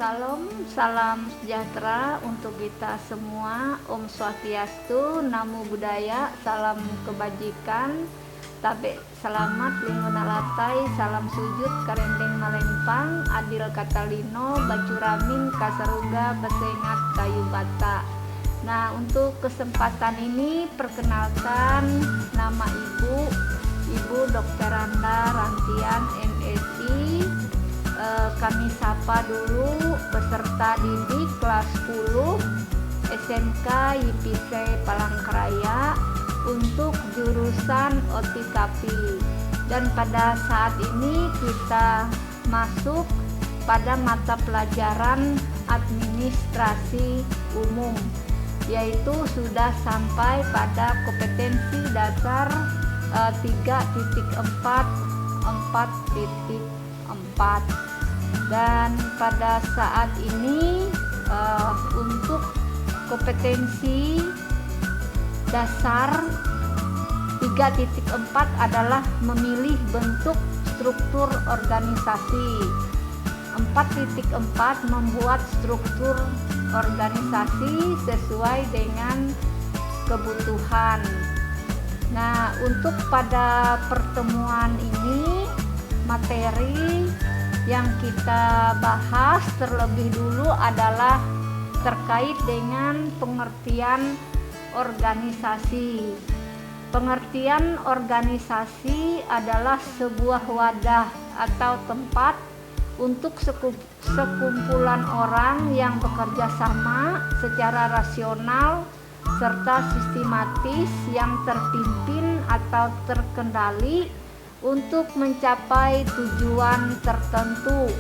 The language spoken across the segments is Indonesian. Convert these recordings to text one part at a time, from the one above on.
Shalom, salam sejahtera untuk kita semua. Om Swastiastu, Namo Buddhaya, salam kebajikan. Tabe selamat lingkungan alatai, salam sujud karendeng malempang, adil katalino, bacuramin kasaruga besengat kayu bata. Nah, untuk kesempatan ini perkenalkan nama Ibu Dr. Randa Rantian MSI. Kami sapa dulu peserta didik kelas 10 SMK YPC Palangkaraya untuk jurusan Otikapi, dan pada saat ini kita masuk pada mata pelajaran administrasi umum, yaitu sudah sampai pada kompetensi dasar 3.4 4.4. Dan pada saat ini untuk kompetensi dasar 3.4 adalah memilih bentuk struktur organisasi. 4.4 membuat struktur organisasi sesuai dengan kebutuhan. Nah, untuk pada pertemuan ini materi yang kita bahas terlebih dulu adalah terkait dengan pengertian organisasi. Pengertian organisasi adalah sebuah wadah atau tempat untuk sekumpulan orang yang bekerja sama secara rasional serta sistematis yang terpimpin atau terkendali untuk mencapai tujuan tertentu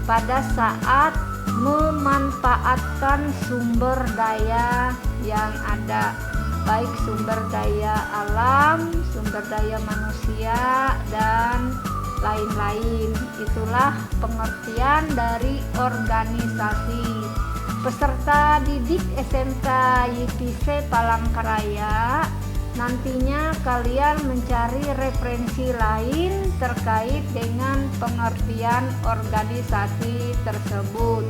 pada saat memanfaatkan sumber daya yang ada, baik sumber daya alam, sumber daya manusia, dan lain-lain. Itulah pengertian dari organisasi. Peserta didik SMK YPC Palangkaraya, nantinya kalian mencari referensi lain terkait dengan pengertian organisasi tersebut.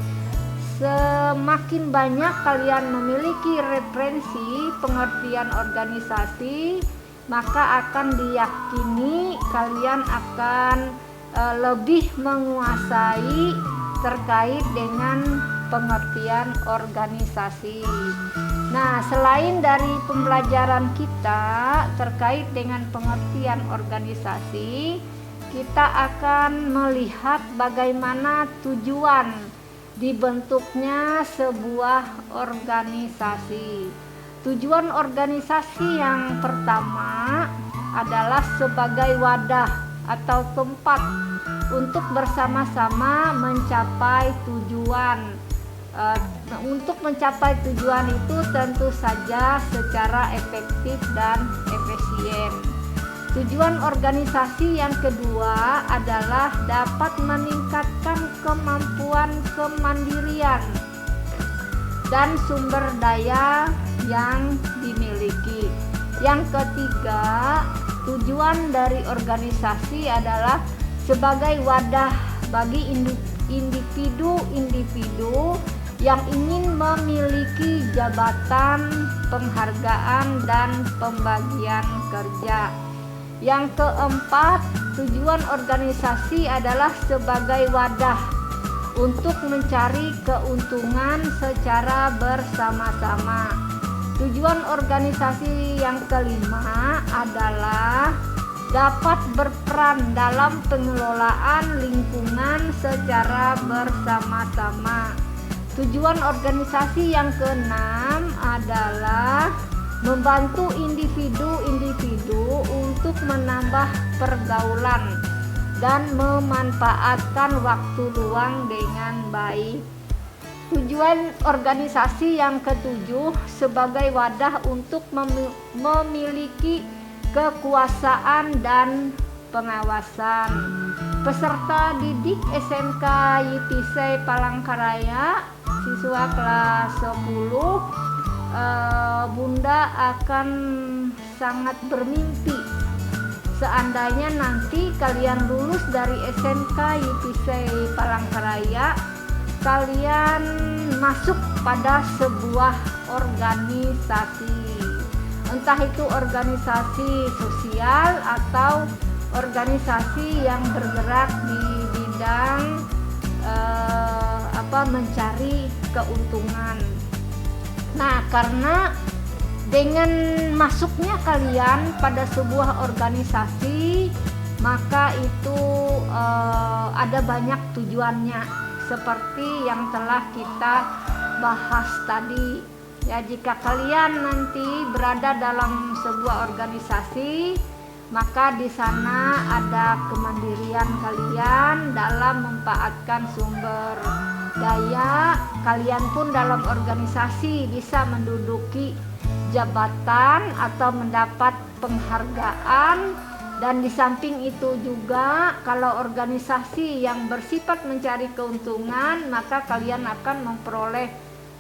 Semakin banyak kalian memiliki referensi pengertian organisasi, maka akan diyakini kalian akan lebih menguasai terkait dengan pengertian organisasi. Nah, selain dari pembelajaran kita terkait dengan pengertian organisasi, kita akan melihat bagaimana tujuan dibentuknya sebuah organisasi. Tujuan organisasi yang pertama adalah sebagai wadah atau tempat untuk bersama-sama mencapai tujuan. Untuk mencapai tujuan itu tentu saja secara efektif dan efisien. Tujuan organisasi yang kedua adalah dapat meningkatkan kemampuan kemandirian dan sumber daya yang dimiliki. Yang ketiga, tujuan dari organisasi adalah sebagai wadah bagi individu-individu yang ingin memiliki jabatan, penghargaan, dan pembagian kerja. Yang keempat, tujuan organisasi adalah sebagai wadah untuk mencari keuntungan secara bersama-sama. Tujuan organisasi yang kelima adalah dapat berperan dalam pengelolaan lingkungan secara bersama-sama. Tujuan organisasi yang keenam adalah membantu individu-individu untuk menambah pergaulan dan memanfaatkan waktu luang dengan baik. Tujuan organisasi yang ketujuh sebagai wadah untuk memiliki kekuasaan dan pengawasan. Peserta didik SMK YPC Palangkaraya, siswa kelas 10, Bunda akan sangat bermimpi seandainya nanti kalian lulus dari SMK YPC Palangkaraya kalian masuk pada sebuah organisasi, entah itu organisasi sosial atau organisasi yang bergerak di bidang mencari keuntungan. Nah, karena dengan masuknya kalian pada sebuah organisasi, maka itu ada banyak tujuannya, seperti yang telah kita bahas tadi. Ya, jika kalian nanti berada dalam sebuah organisasi, maka di sana ada kemandirian kalian dalam memanfaatkan sumber daya. Kalian pun dalam organisasi bisa menduduki jabatan atau mendapat penghargaan. Dan di samping itu juga, kalau organisasi yang bersifat mencari keuntungan, maka kalian akan memperoleh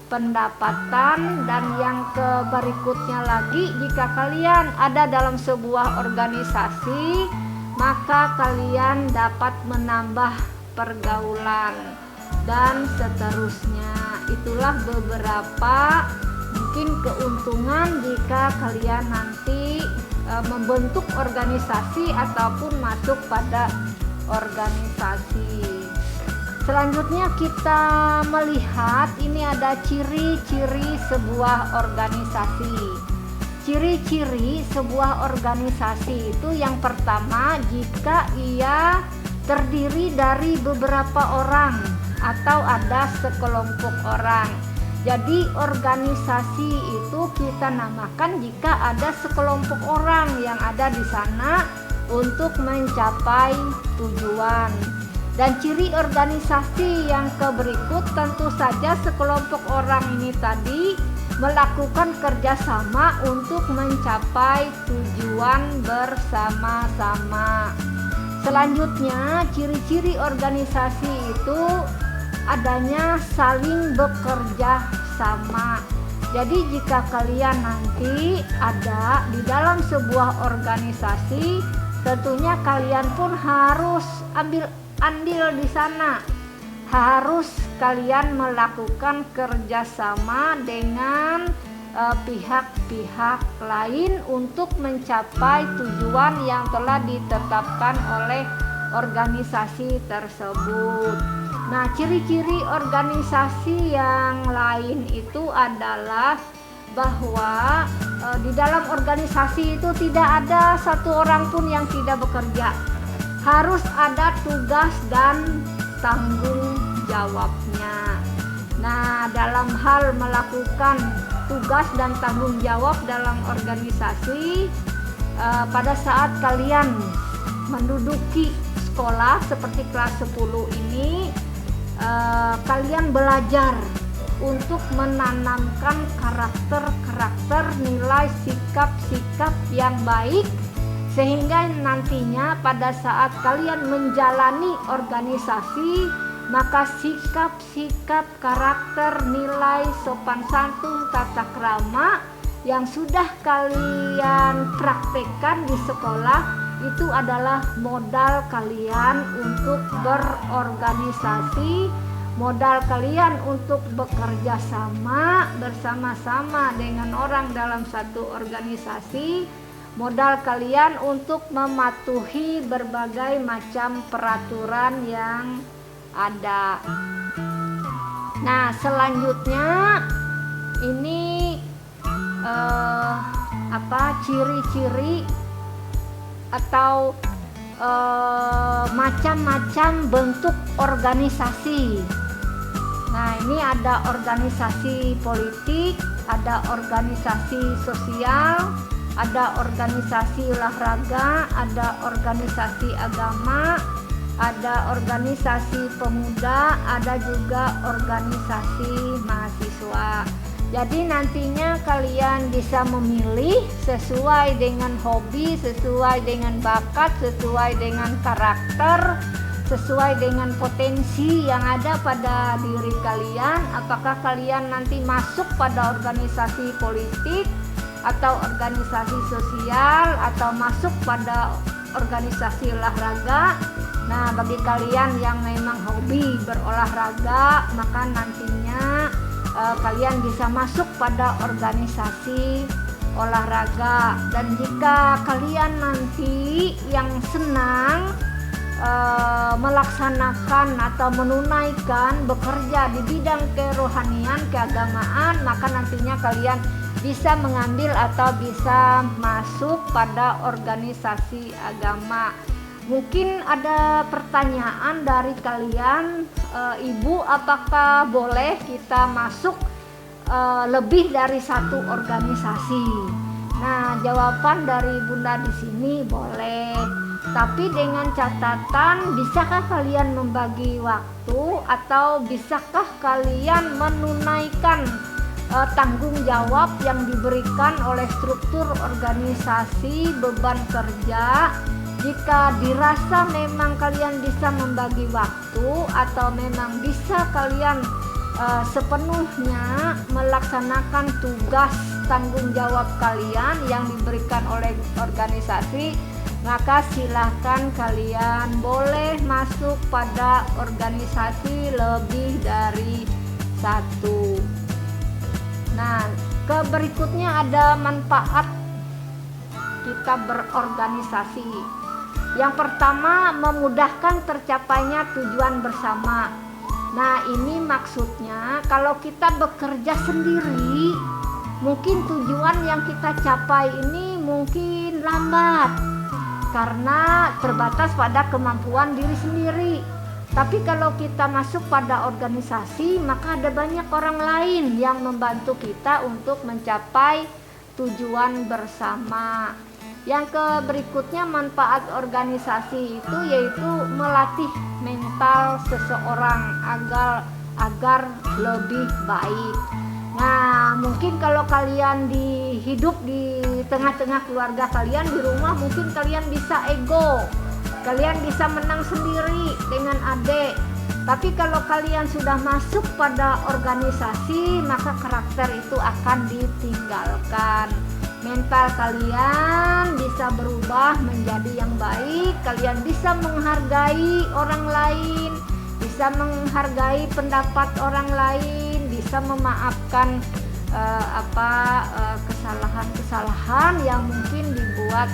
pendapatan. Dan yang berikutnya lagi, jika kalian ada dalam sebuah organisasi, maka kalian dapat menambah pergaulan dan seterusnya. Itulah beberapa mungkin keuntungan jika kalian nanti membentuk organisasi ataupun masuk pada organisasi. Selanjutnya kita melihat ini ada ciri-ciri sebuah organisasi. Ciri-ciri sebuah organisasi itu yang pertama, jika ia terdiri dari beberapa orang atau ada sekelompok orang. Jadi organisasi itu kita namakan jika ada sekelompok orang yang ada di sana untuk mencapai tujuan. Dan ciri organisasi yang berikut, tentu saja sekelompok orang ini tadi melakukan kerjasama untuk mencapai tujuan bersama-sama. Selanjutnya, ciri-ciri organisasi itu adanya saling bekerja sama. Jadi jika kalian nanti ada di dalam sebuah organisasi, tentunya kalian pun harus ambil andil di sana. Harus kalian melakukan kerjasama dengan pihak-pihak lain untuk mencapai tujuan yang telah ditetapkan oleh organisasi tersebut. Nah, ciri-ciri organisasi yang lain itu adalah bahwa di dalam organisasi itu tidak ada satu orang pun yang tidak bekerja. Harus ada tugas dan tanggung jawabnya. Nah, dalam hal melakukan tugas dan tanggung jawab dalam organisasi, pada saat kalian menduduki sekolah seperti kelas 10 ini, kalian belajar untuk menanamkan karakter-karakter, nilai, sikap-sikap yang baik, sehingga nantinya pada saat kalian menjalani organisasi, maka sikap-sikap, karakter, nilai, sopan santun, tata krama yang sudah kalian praktekkan di sekolah itu adalah modal kalian untuk berorganisasi, modal kalian untuk bekerja sama bersama-sama dengan orang dalam satu organisasi, modal kalian untuk mematuhi berbagai macam peraturan yang ada. Nah, selanjutnya ini ciri-ciri atau macam-macam bentuk organisasi. Nah, ini ada organisasi politik, ada organisasi sosial, ada organisasi olahraga, ada organisasi agama, ada organisasi pemuda, ada juga organisasi mahasiswa. Jadi nantinya kalian bisa memilih sesuai dengan hobi, sesuai dengan bakat, sesuai dengan karakter, sesuai dengan potensi yang ada pada diri kalian. Apakah kalian nanti masuk pada organisasi politik atau organisasi sosial atau masuk pada organisasi olahraga. Nah, bagi kalian yang memang hobi berolahraga, maka nantinya kalian bisa masuk pada organisasi olahraga. Dan jika kalian nanti yang senang melaksanakan atau menunaikan bekerja di bidang kerohanian, keagamaan, maka nantinya kalian bisa mengambil atau bisa masuk pada organisasi agama. Mungkin ada pertanyaan dari kalian, Ibu, apakah boleh kita masuk lebih dari satu organisasi? Nah, jawaban dari Bunda di sini boleh. Tapi dengan catatan, bisakah kalian membagi waktu atau bisakah kalian menunaikan tanggung jawab yang diberikan oleh struktur organisasi, beban kerja? Jika dirasa memang kalian bisa membagi waktu atau memang bisa kalian sepenuhnya melaksanakan tugas tanggung jawab kalian yang diberikan oleh organisasi, maka silahkan kalian boleh masuk pada organisasi lebih dari satu. Nah, berikutnya ada manfaat kita berorganisasi. Yang pertama, memudahkan tercapainya tujuan bersama. Nah, ini maksudnya kalau kita bekerja sendiri, mungkin tujuan yang kita capai ini mungkin lambat karena terbatas pada kemampuan diri sendiri. Tapi kalau kita masuk pada organisasi, maka ada banyak orang lain yang membantu kita untuk mencapai tujuan bersama. Yang berikutnya, manfaat organisasi itu yaitu melatih mental seseorang agar lebih baik. Nah, mungkin kalau kalian hidup di tengah-tengah keluarga kalian di rumah, mungkin kalian bisa ego, kalian bisa menang sendiri dengan adik. Tapi kalau kalian sudah masuk pada organisasi, maka karakter itu akan ditinggalkan. Mental kalian bisa berubah menjadi yang baik, kalian bisa menghargai orang lain, bisa menghargai pendapat orang lain, bisa memaafkan kesalahan-kesalahan yang mungkin dibuat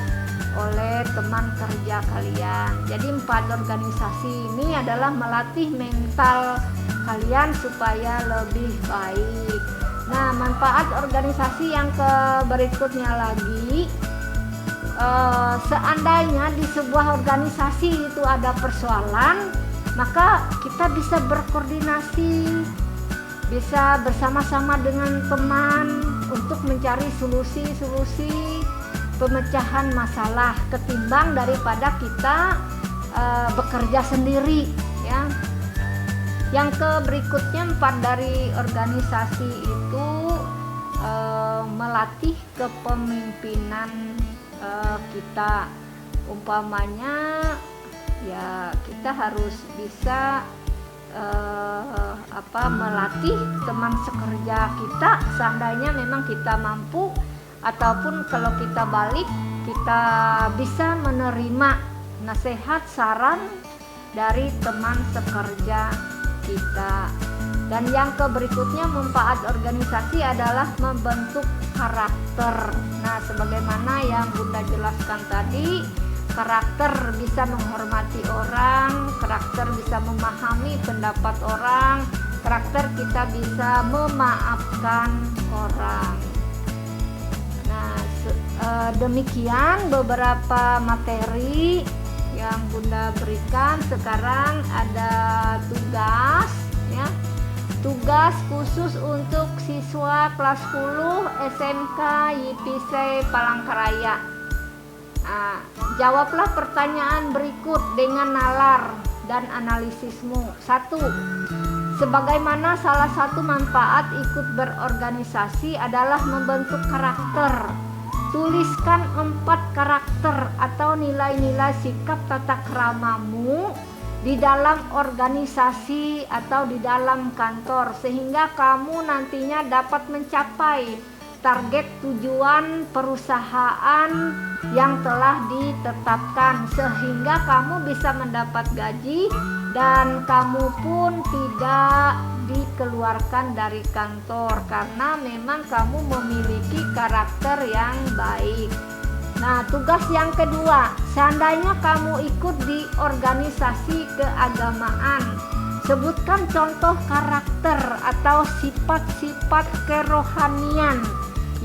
oleh teman kerja kalian. Jadi 4 organisasi ini adalah melatih mental kalian supaya lebih baik. Nah, manfaat organisasi yang berikutnya lagi, seandainya di sebuah organisasi itu ada persoalan, maka kita bisa berkoordinasi, bisa bersama-sama dengan teman untuk mencari solusi-solusi pemecahan masalah ketimbang daripada kita bekerja sendiri, ya. Yang berikutnya, 4 dari organisasi itu melatih kepemimpinan kita. Umpamanya ya kita harus bisa melatih teman sekerja kita seandainya memang kita mampu, ataupun kalau kita balik kita bisa menerima nasihat saran dari teman sekerja kita. Dan yang berikutnya, manfaat organisasi adalah membentuk karakter. Nah, sebagaimana yang Bunda jelaskan tadi, karakter bisa menghormati orang, karakter bisa memahami pendapat orang, karakter kita bisa memaafkan orang. Nah, demikian beberapa materi yang Bunda berikan. Sekarang ada tugas, ya, tugas khusus untuk siswa kelas 10 SMK YPC Palangkaraya. Nah, jawablah pertanyaan berikut dengan nalar dan analisismu. 1. Sebagaimana salah satu manfaat ikut berorganisasi adalah membentuk karakter. Tuliskan 4 karakter atau nilai-nilai sikap tata kramamu di dalam organisasi atau di dalam kantor, sehingga kamu nantinya dapat mencapai target tujuan perusahaan yang telah ditetapkan, sehingga kamu bisa mendapat gaji dan kamu pun tidak dikeluarkan dari kantor karena memang kamu memiliki karakter yang baik. Nah, tugas yang kedua, seandainya kamu ikut di organisasi keagamaan, sebutkan contoh karakter atau sifat-sifat kerohanian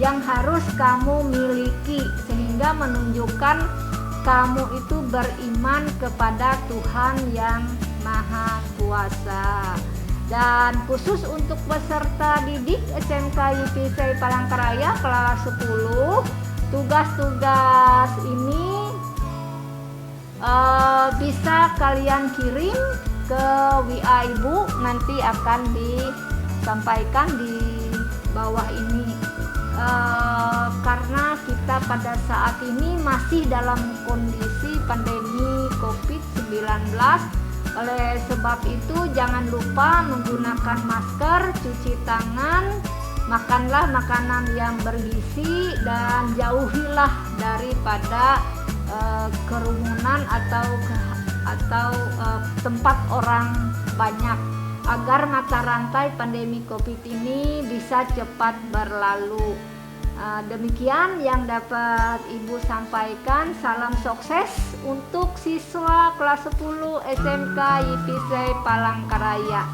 yang harus kamu miliki sehingga menunjukkan kamu itu beriman kepada Tuhan yang Maha Kuasa. Dan khusus untuk peserta didik SMK YPC Palangkaraya kelas 10, tugas-tugas ini bisa kalian kirim ke WA Ibu, nanti akan disampaikan di bawah ini. Karena kita pada saat ini masih dalam kondisi pandemi COVID-19, oleh sebab itu jangan lupa menggunakan masker, cuci tangan, makanlah makanan yang bergizi, dan jauhilah daripada kerumunan atau tempat orang banyak agar mata rantai pandemi COVID ini bisa cepat berlalu. Demikian yang dapat Ibu sampaikan. Salam sukses untuk siswa kelas 10 SMK YPC Palangkaraya.